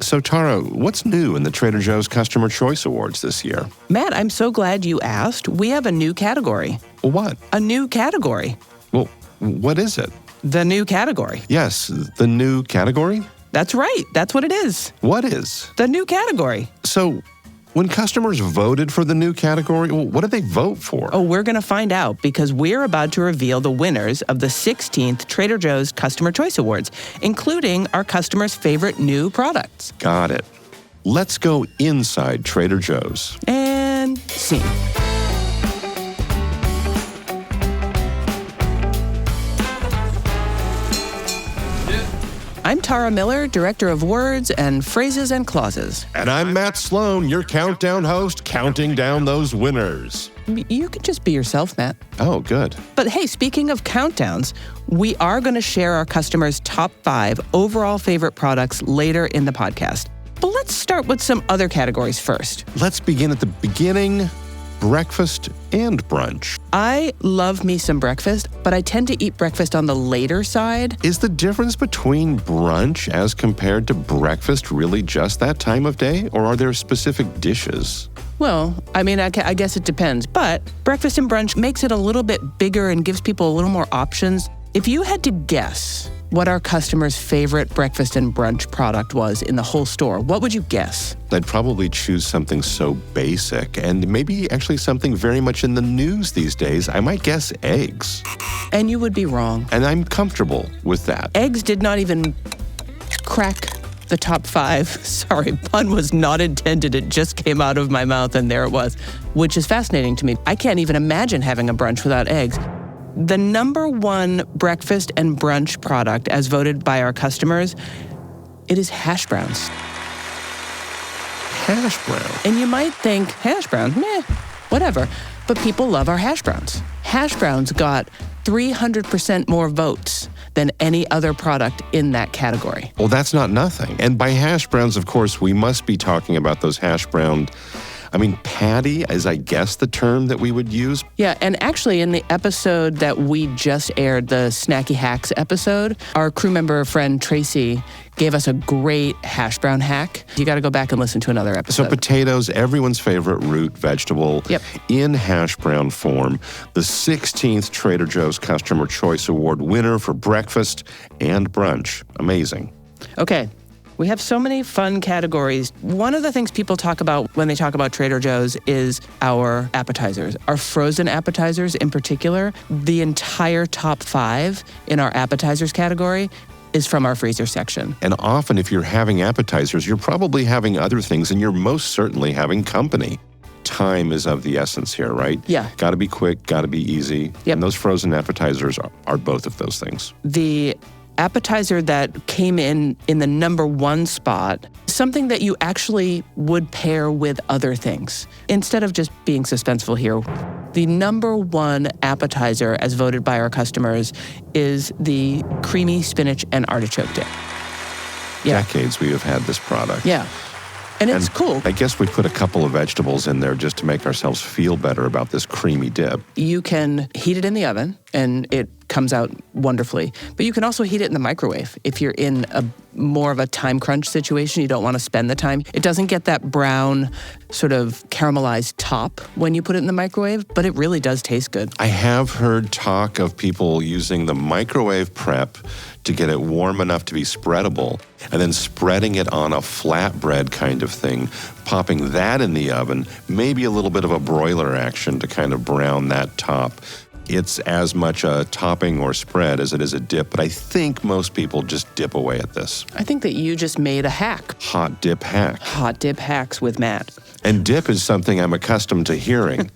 So, Tara, what's new in the Trader Joe's Customer Choice Awards this year? Matt, I'm so glad you asked. We have a new category. Well, what? A new category. Well, what is it? The new category. Yes, the new category? That's right. That's what it is. What is? The new category. So, when customers voted for the new category, what did they vote for? Oh, we're going to find out because we're about to reveal the winners of the 16th Trader Joe's Customer Choice Awards, including our customers' favorite new products. Got it. Let's go inside Trader Joe's. And scene. I'm Tara Miller, Director of Words and Phrases and Clauses. And I'm Matt Sloan, your countdown host, counting down those winners. You can just be yourself, Matt. Oh, good. But hey, speaking of countdowns, we are going to share our customers' top 5 overall favorite products later in the podcast. But let's start with some other categories first. Let's begin at the beginning. Breakfast and brunch. I love me some breakfast, but I tend to eat breakfast on the later side. Is the difference between brunch as compared to breakfast really just that time of day, or are there specific dishes? Well, I mean, I guess it depends, but breakfast and brunch makes it a little bit bigger and gives people a little more options. If you had to guess what our customers' favorite breakfast and brunch product was in the whole store, what would you guess? I'd probably choose something so basic and maybe actually something very much in the news these days. I might guess eggs. And you would be wrong. And I'm comfortable with that. Eggs did not even crack the top 5. Sorry, pun was not intended. It just came out of my mouth and there it was, which is fascinating to me. I can't even imagine having a brunch without eggs. The number 1 breakfast and brunch product, as voted by our customers, it is hash browns. Hash brown? And you might think, hash browns, meh, whatever. But people love our hash browns. Hash browns got 300% more votes than any other product in that category. Well, that's not nothing. And by hash browns, of course, we must be talking about those hash brown... patty is, I guess, the term that we would use. Yeah, and actually in the episode that we just aired, the Snacky Hacks episode, our crew member friend Tracy gave us a great hash brown hack. You got to go back and listen to another episode. So potatoes, everyone's favorite root vegetable, in hash brown form. The 16th Trader Joe's Customer Choice Award winner for breakfast and brunch. Amazing. Okay. We have so many fun categories. One of the things people talk about when they talk about Trader Joe's is our appetizers, our frozen appetizers in particular. The entire top 5 in our appetizers category is from our freezer section. And often if you're having appetizers, you're probably having other things, and you're most certainly having company. Time is of the essence here, right? Yeah. Got to be quick, got to be easy. Yep. And those frozen appetizers are both of those things. The appetizer that came in the number 1 spot, something that you actually would pair with other things. Instead of just being suspenseful here, the number 1 appetizer, as voted by our customers, is the creamy spinach and artichoke dip. Yeah. Decades we have had this product. Yeah. And it's cool. I guess we put a couple of vegetables in there just to make ourselves feel better about this creamy dip. You can heat it in the oven, and it comes out wonderfully. But you can also heat it in the microwave if you're in a more of a time crunch situation. You don't want to spend the time. It doesn't get that brown sort of caramelized top when you put it in the microwave, but it really does taste good. I have heard talk of people using the microwave prep to get it warm enough to be spreadable, and then spreading it on a flatbread kind of thing, popping that in the oven, maybe a little bit of a broiler action to kind of brown that top. It's as much a topping or spread as it is a dip, but I think most people just dip away at this. I think that you just made a hack. Hot dip hack. Hot dip hacks with Matt. And dip is something I'm accustomed to hearing.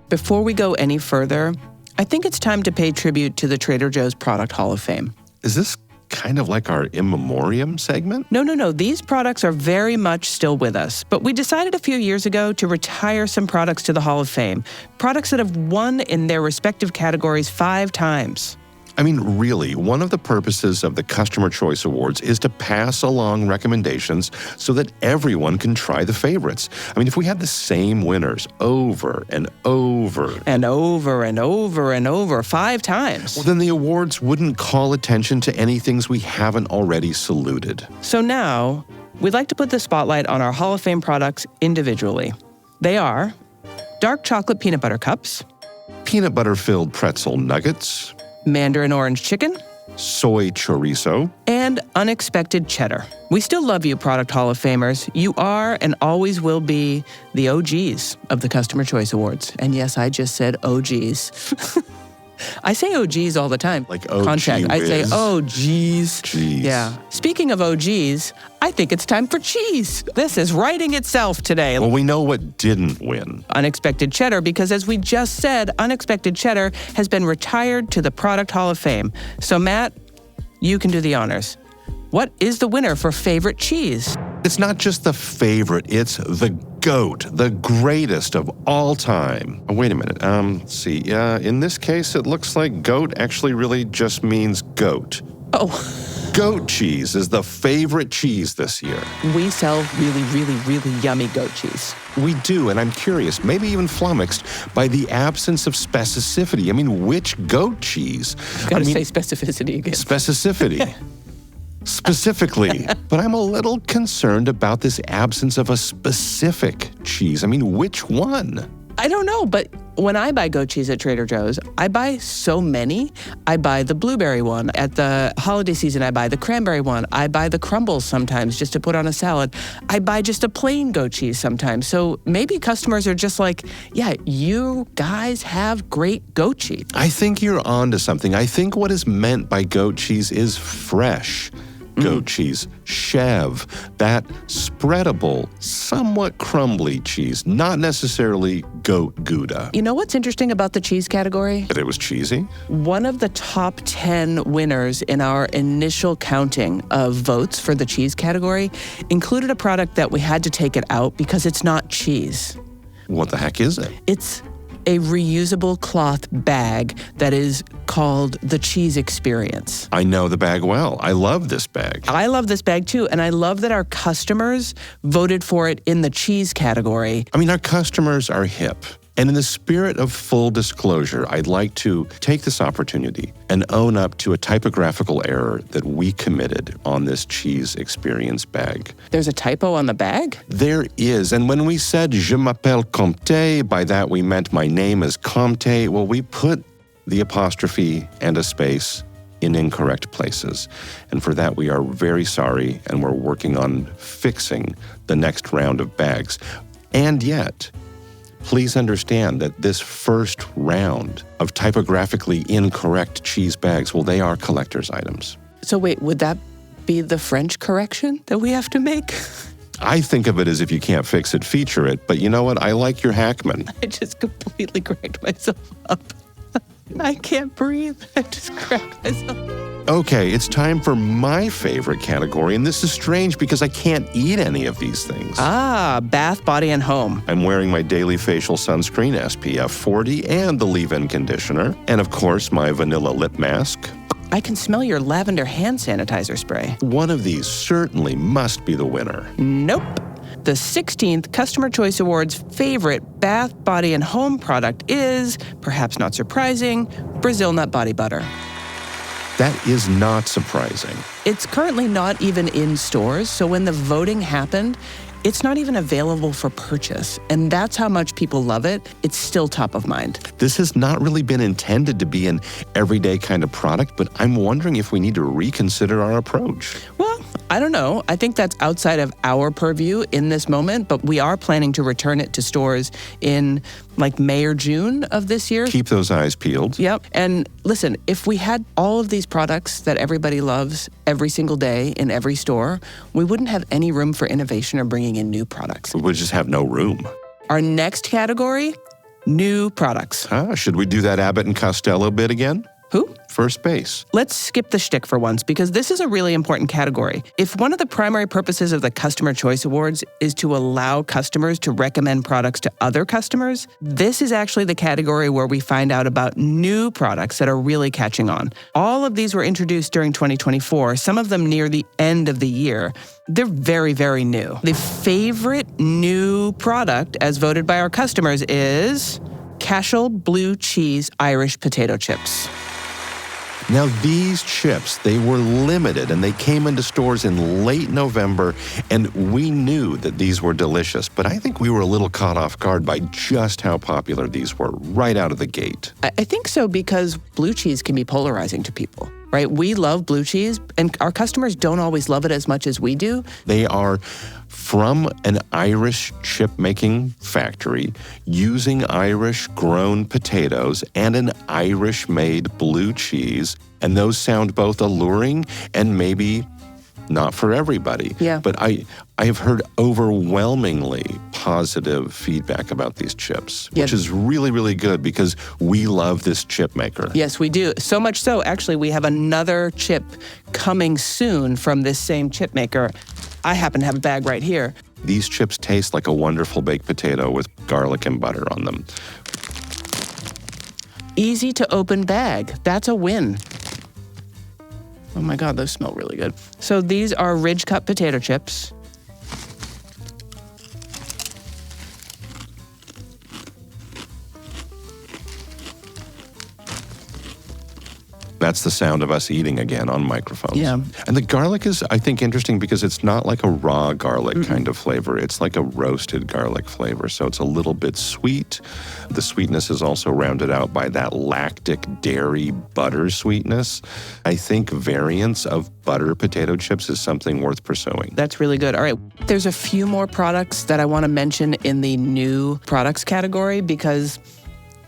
Before we go any further, I think it's time to pay tribute to the Trader Joe's Product Hall of Fame. Is this kind of like our in memoriam segment? No. These products are very much still with us. But we decided a few years ago to retire some products to the Hall of Fame. Products that have won in their respective categories 5 times. I mean, really, one of the purposes of the Customer Choice Awards is to pass along recommendations so that everyone can try the favorites. I mean, if we had the same winners over and over and over and over and over 5 times, well, then the awards wouldn't call attention to any things we haven't already saluted. So now we'd like to put the spotlight on our Hall of Fame products individually. They are dark chocolate peanut butter cups, Peanut butter-filled pretzel nuggets, mandarin orange chicken, soy chorizo, and unexpected cheddar. We still love you, Product Hall of Famers. You are and always will be the OGs of the Customer Choice Awards. And yes, I just said OGs. I say OGs all the time. Like OG Contact. I say, whiz. oh, geez. Jeez. Yeah. Speaking of OGs, I think it's time for cheese. This is writing itself today. Well, we know what didn't win. Unexpected cheddar, because as we just said, unexpected cheddar has been retired to the Product Hall of Fame. So Matt, you can do the honors. What is the winner for favorite cheese? It's not just the favorite, it's the GOAT, the greatest of all time. Oh, wait a minute. Let's see. In this case, it looks like GOAT actually really just means goat. Oh, Goat cheese is the favorite cheese this year. we sell really, really, really yummy goat cheese. We do, and I'm curious, maybe even flummoxed, by the absence of specificity. I mean, which goat cheese? Gotta say specificity again. Specificity. Specifically. But I'm a little concerned about this absence of a specific cheese. I mean, which one? I don't know, but when I buy goat cheese at Trader Joe's, I buy so many. I buy the blueberry one. At the holiday season, I buy the cranberry one. I buy the crumbles sometimes just to put on a salad. I buy just a plain goat cheese sometimes. So maybe customers are just like, yeah, you guys have great goat cheese. I think you're onto something. I think what is meant by goat cheese is fresh goat cheese, chev, that spreadable, somewhat crumbly cheese, not necessarily goat Gouda. You know what's interesting about the cheese category? But it was cheesy. One of the top 10 winners in our initial counting of votes for the cheese category included a product that we had to take it out because it's not cheese. What the heck is it? It's a reusable cloth bag that is called the Cheese Experience. I know the bag well. I love this bag. I love this bag too, and I love that our customers voted for it in the cheese category. I mean, our customers are hip. And in the spirit of full disclosure, I'd like to take this opportunity and own up to a typographical error that we committed on this cheese experience bag. There's a typo on the bag? There is. And when we said je m'appelle Comte, by that we meant my name is Comte. Well, we put the apostrophe and a space in incorrect places. And for that, we are very sorry, and we're working on fixing the next round of bags. And yet, please understand that this first round of typographically incorrect cheese bags, well, they are collector's items. So wait, would that be the French correction that we have to make? I think of it as if you can't fix it, feature it. But you know what? I like your hackman. I just completely cracked myself up. I can't breathe. I just cracked myself. Okay, it's time for my favorite category, and this is strange because I can't eat any of these things. Bath, body, and home. I'm wearing my daily facial sunscreen, SPF 40, and the leave-in conditioner, and of course, my vanilla lip mask. I can smell your lavender hand sanitizer spray. One of these certainly must be the winner. Nope. The 16th Customer Choice Awards favorite bath, body, and home product is, perhaps not surprising, Brazil nut body butter. That is not surprising. It's currently not even in stores, so when the voting happened, it's not even available for purchase. And that's how much people love it. It's still top of mind. This has not really been intended to be an everyday kind of product, but I'm wondering if we need to reconsider our approach. Well, I don't know. I think that's outside of our purview in this moment, but we are planning to return it to stores in like May or June of this year. Keep those eyes peeled. Yep. And listen, if we had all of these products that everybody loves every single day in every store, we wouldn't have any room for innovation or bringing in new products. We would just have no room. Our next category, new products. Should we do that Abbott and Costello bit again? Who? First base. Let's skip the shtick for once because this is a really important category. If one of the primary purposes of the Customer Choice Awards is to allow customers to recommend products to other customers, this is actually the category where we find out about new products that are really catching on. All of these were introduced during 2024, some of them near the end of the year. They're very, very new. The favorite new product, as voted by our customers, is Cashel Blue Cheese Irish Potato Chips. Now, these chips, they were limited, and they came into stores in late November, and we knew that these were delicious, but I think we were a little caught off guard by just how popular these were right out of the gate. I think so because blue cheese can be polarizing to people, right? We love blue cheese, and our customers don't always love it as much as we do. They are from an Irish chip-making factory using Irish-grown potatoes and an Irish-made blue cheese, and those sound both alluring and maybe not for everybody. Yeah. But I have heard overwhelmingly positive feedback about these chips, which is really, really good because we love this chip maker. Yes, we do. So much so, actually, we have another chip coming soon from this same chip maker. I happen to have a bag right here. These chips taste like a wonderful baked potato with garlic and butter on them. Easy to open bag. That's a win. Oh my God, those smell really good. So these are ridge cut potato chips. That's the sound of us eating again on microphones. Yeah. And the garlic is, I think, interesting because it's not like a raw garlic kind of flavor. It's like a roasted garlic flavor. So it's a little bit sweet. The sweetness is also rounded out by that lactic dairy butter sweetness. I think variants of butter potato chips is something worth pursuing. That's really good. All right. There's a few more products that I want to mention in the new products category because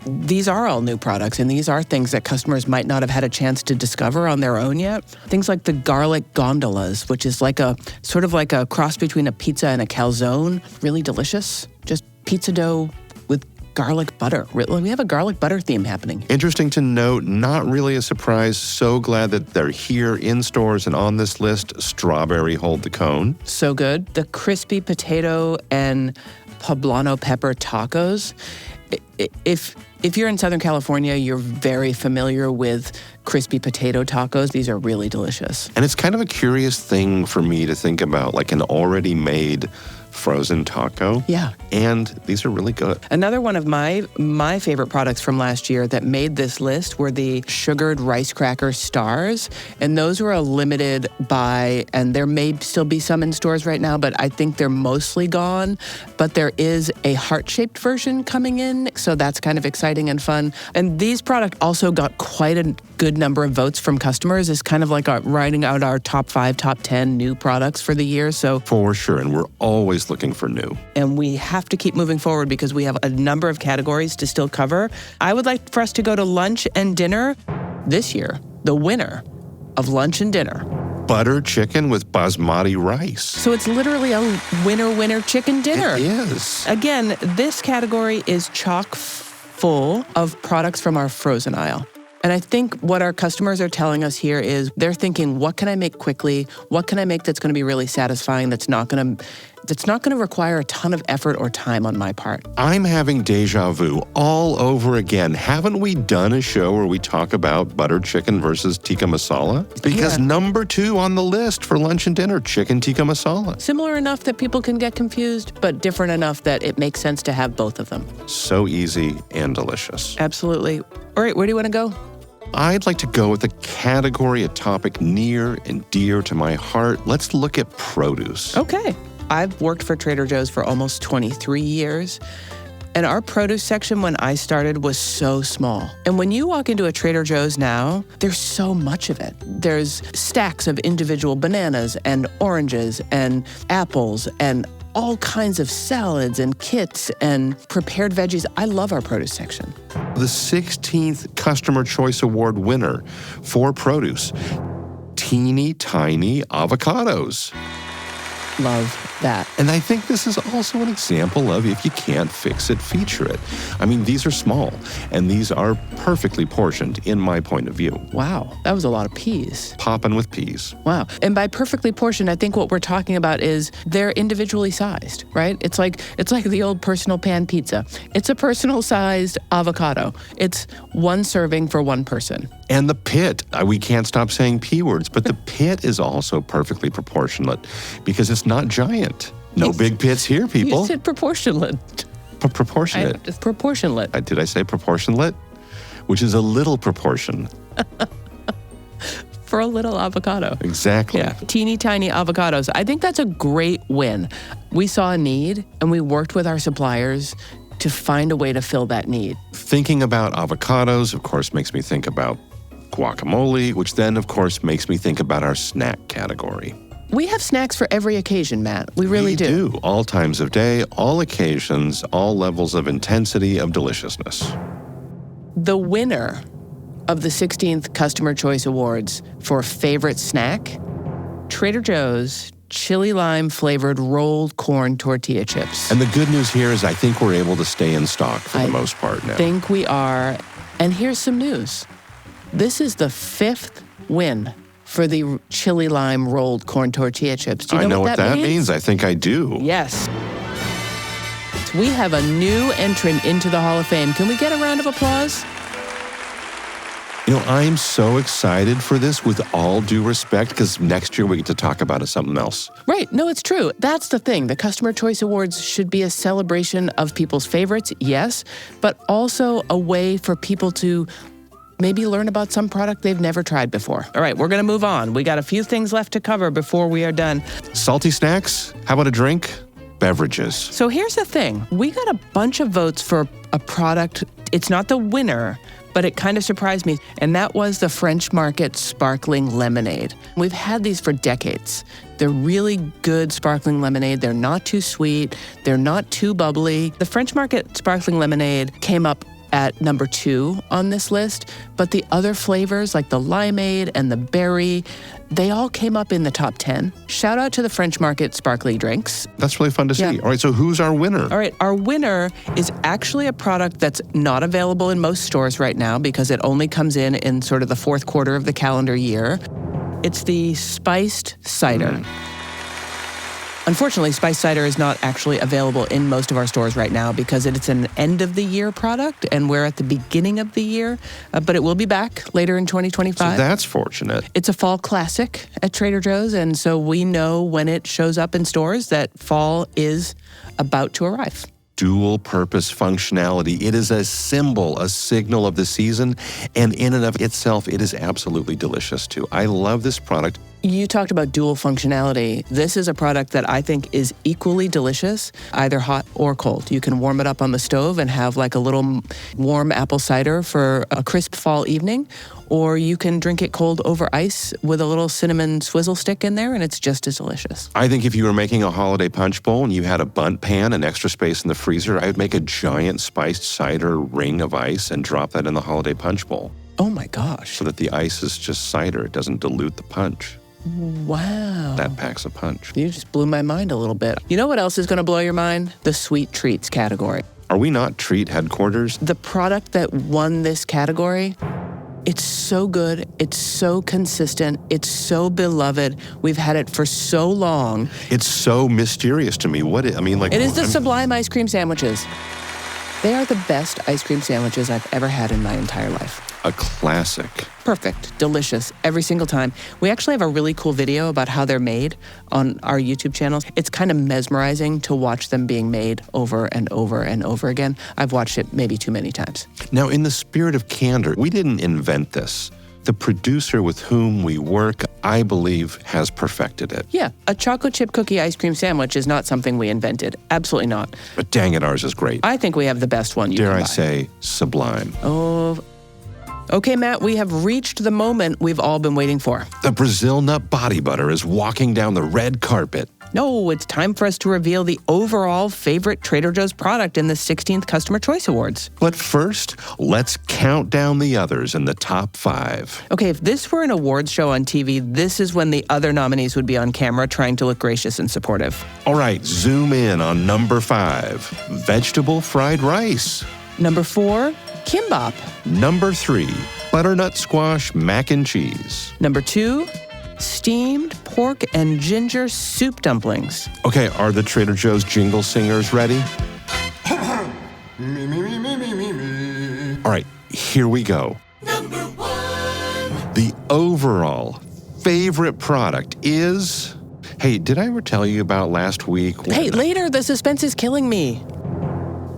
these are all new products, and these are things that customers might not have had a chance to discover on their own yet. Things like the garlic gondolas, which is like a sort of like a cross between a pizza and a calzone. Really delicious. Just pizza dough with garlic butter. We have a garlic butter theme happening. Interesting to note, not really a surprise. So glad that they're here in stores and on this list. Strawberry hold the cone. So good. The crispy potato and poblano pepper tacos. If you're in Southern California, you're very familiar with crispy potato tacos. These are really delicious. And it's kind of a curious thing for me to think about, like an already made frozen taco. Yeah. And these are really good. Another one of my favorite products from last year that made this list were the sugared rice cracker stars. And those were a limited buy, and there may still be some in stores right now, but I think they're mostly gone. But there is a heart-shaped version coming in, so that's kind of exciting and fun. And these products also got quite a good number of votes from customers. It's kind of like writing out our top 5, top 10 new products for the year. So for sure, and we're always looking for new. And we have to keep moving forward because we have a number of categories to still cover. I would like for us to go to lunch and dinner this year. The winner of lunch and dinner. Butter chicken with basmati rice. So it's literally a winner chicken dinner. It is. Again, this category is chock full of products from our frozen aisle. And I think what our customers are telling us here is they're thinking, what can I make quickly? What can I make that's going to be really satisfying, that's not going to require a ton of effort or time on my part? I'm having deja vu all over again. Haven't we done a show where we talk about butter chicken versus tikka masala? Because number 2 on the list for lunch and dinner, chicken tikka masala. Similar enough that people can get confused, but different enough that it makes sense to have both of them. So easy and delicious. Absolutely. All right, where do you want to go? I'd like to go with a category, a topic near and dear to my heart. Let's look at produce. Okay. I've worked for Trader Joe's for almost 23 years. And our produce section when I started was so small. And when you walk into a Trader Joe's now, there's so much of it. There's stacks of individual bananas and oranges and apples and all kinds of salads and kits and prepared veggies. I love our produce section. The 16th Customer Choice Award winner for produce, teeny tiny avocados. Love that. And I think this is also an example of if you can't fix it, feature it. I mean, these are small, and these are perfectly portioned in my point of view. Wow, that was a lot of peas. Popping with peas. Wow. And by perfectly portioned, I think what we're talking about is they're individually sized, right? It's like the old personal pan pizza. It's a personal sized avocado. It's one serving for one person. And the pit, we can't stop saying P words, but the pit is also perfectly proportionate because it's not giant. No big pits here, people. You said proportionate. Proportionate. Proportionate. Did I say proportionate? Which is a little proportion. for a little avocado. Exactly. Yeah, teeny tiny avocados. I think that's a great win. We saw a need and we worked with our suppliers to find a way to fill that need. Thinking about avocados, of course, makes me think about guacamole, which then, of course, makes me think about our snack category. We have snacks for every occasion, Matt. We really do. All times of day, all occasions, all levels of intensity of deliciousness. The winner of the 16th Customer Choice Awards for favorite snack, Trader Joe's chili lime flavored rolled corn tortilla chips. And the good news here is I think we're able to stay in stock for the most part now. I think we are. And here's some news. This is the 5th win for the chili lime rolled corn tortilla chips. Do you know what that means? I think I do. Yes. We have a new entrant into the Hall of Fame. Can we get a round of applause? You know, I'm so excited for this with all due respect because next year we get to talk about something else. Right. No, it's true. That's the thing. The Customer Choice Awards should be a celebration of people's favorites, yes, but also a way for people to maybe learn about some product they've never tried before. All right, we're going to move on. We got a few things left to cover before we are done. Salty snacks? How about a drink? Beverages. So here's the thing. We got a bunch of votes for a product. It's not the winner, but it kind of surprised me, and that was the French Market Sparkling Lemonade. We've had these for decades. They're really good sparkling lemonade. They're not too sweet. They're not too bubbly. The French Market Sparkling Lemonade came up at number 2 on this list, but the other flavors like the limeade and the berry, they all came up in the top 10. Shout out to the French Market Sparkly Drinks. That's really fun to see. Yeah. All right, so who's our winner? All right, our winner is actually a product that's not available in most stores right now because it only comes in sort of the fourth quarter of the calendar year. It's the spiced cider. Unfortunately, spiced cider is not actually available in most of our stores right now because it's an end-of-the-year product, and we're at the beginning of the year, but it will be back later in 2025. So that's fortunate. It's a fall classic at Trader Joe's, and so we know when it shows up in stores that fall is about to arrive. Dual purpose functionality. It is a symbol, a signal of the season, and in and of itself, it is absolutely delicious too. I love this product. You talked about dual functionality. This is a product that I think is equally delicious, either hot or cold. You can warm it up on the stove and have like a little warm apple cider for a crisp fall evening, or you can drink it cold over ice with a little cinnamon swizzle stick in there, and it's just as delicious. I think if you were making a holiday punch bowl and you had a bundt pan and extra space in the freezer, I would make a giant spiced cider ring of ice and drop that in the holiday punch bowl. Oh my gosh. So that the ice is just cider. It doesn't dilute the punch. Wow. That packs a punch. You just blew my mind a little bit. You know what else is going to blow your mind? The sweet treats category. Are we not treat headquarters? The product that won this category, it's so good. It's so consistent. It's so beloved. We've had it for so long. It's so mysterious to me. It is the Sublime ice cream sandwiches. They are the best ice cream sandwiches I've ever had in my entire life. A classic. Perfect, delicious, every single time. We actually have a really cool video about how they're made on our YouTube channel. It's kind of mesmerizing to watch them being made over and over and over again. I've watched it maybe too many times. Now, in the spirit of candor, we didn't invent this. The producer with whom we work, I believe, has perfected it. Yeah, a chocolate chip cookie ice cream sandwich is not something we invented. Absolutely not. But dang it, ours is great. I think we have the best one you can buy. Dare I say, sublime. Oh. Okay, Matt, we have reached the moment we've all been waiting for. The Brazil nut body butter is walking down the red carpet. No, it's time for us to reveal the overall favorite Trader Joe's product in the 16th Customer Choice Awards. But first, let's count down the others in the top 5. Okay, if this were an awards show on TV, this is when the other nominees would be on camera trying to look gracious and supportive. All right, zoom in on number 5, vegetable fried rice. Number 4, kimbap. Number 3, butternut squash mac and cheese. Number 2, steamed pork and ginger soup dumplings. Okay, are the Trader Joe's jingle singers ready? All right, here we go. Number 1. The overall favorite product is... Hey, did I ever tell you about last week? Hey, later, the suspense is killing me.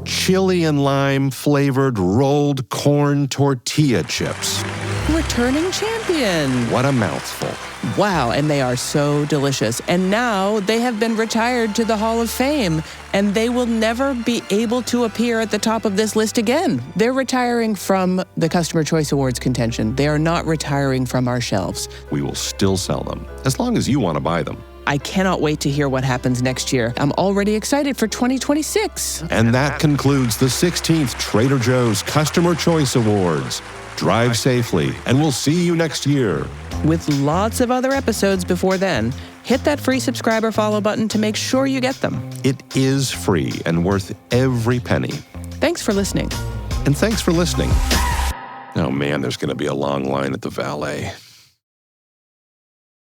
Chili and lime flavored rolled corn tortilla chips. We're returning champion. What a mouthful. Wow, and they are so delicious. And now they have been retired to the Hall of Fame, and they will never be able to appear at the top of this list again. They're retiring from the Customer Choice Awards contention. They are not retiring from our shelves. We will still sell them, as long as you want to buy them. I cannot wait to hear what happens next year. I'm already excited for 2026. And that concludes the 16th Trader Joe's Customer Choice Awards. Drive safely, and we'll see you next year. With lots of other episodes before then, hit that free subscribe or follow button to make sure you get them. It is free and worth every penny. Thanks for listening. And thanks for listening. Oh man, there's going to be a long line at the valet.